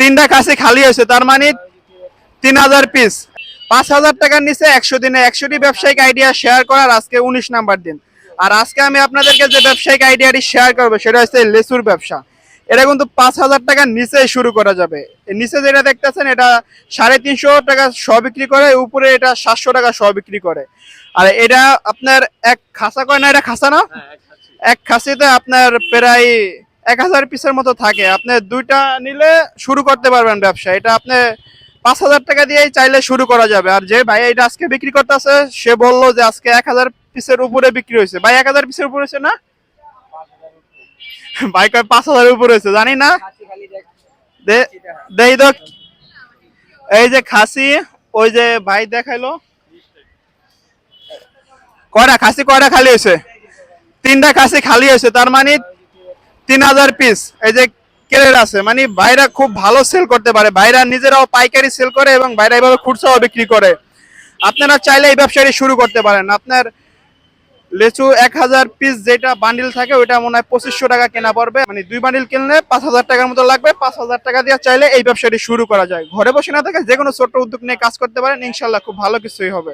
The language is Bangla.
তিনটা খাসি খালি হয়েছে, তার মানে 3000 পিস। 5000 টাকার নিচে 100 দিনে 100টি ব্যবসায়িক আইডিয়া শেয়ার করার আজকে 19 নাম্বার দিন। আর আজকে আমি আপনাদেরকে যে ব্যবসায়িক আইডিয়াটি শেয়ার করবো সেটা হচ্ছে লেচুর ব্যবসা। এটা কিন্তু 5000 টাকার নিচে শুরু করা যাবে। এর নিচে যেটা দেখতেছেন এটা 350 টাকা শ বিক্রি করে, উপরে এটা 700 টাকা শ বিক্রি করে। আর এটা আপনার এক খাসা কয় না, এটা খাসা না, এক খাসিতে আপনার প্রায় 1000 পিসের মতো থাকে। আপনি দুইটা নিলে শুরু করতে পারবেন ব্যবসা। এটা আপনি 5000 টাকা দিয়েই চাইলে শুরু করা যাবে। আর যে ভাই এটা আজকে বিক্রি করতেছে সে বললো যে আজকে 1000 পিসের উপরে বিক্রি হয়েছে। ভাই 1000 পিসের উপরে হয়েছে না? ভাই কয় 5000 এর উপরে হয়েছে, জানি না। দেই তো, এই যে খাসি, ওই যে ভাই দেখাইলো কয়টা খাসি, কয়টা খালি হয়েছে? তিনটা খাসি খালি হয়েছে, তার মানে 3000 পিস। এই যে ক্যারেট আছে, মানে ভাইরা খুব ভালো সেল করতে পারে। ভাইরা নিজেরাও পাইকারি সেল করে এবং ভাইরা এইভাবে খুচরাও বিক্রি করে। আপনারা চাইলে এই ব্যবসাটি শুরু করতে পারেন। আপনার লেচু 1000 পিস যেটা বান্ডিল থাকে ওইটা মনে হয় 2500 টাকা কেনা পড়বে, মানে 2 বান্ডিল কিনলে 5000 টাকার মতো লাগবে। 5000 টাকা দিয়ে চাইলে এই ব্যবসাটি শুরু করা যায়। ঘরে বসে না থেকে যে কোনো ছোট্ট উদ্যোগ নিয়ে কাজ করতে পারেন, ইনশাল্লাহ খুব ভালো কিছুই হবে।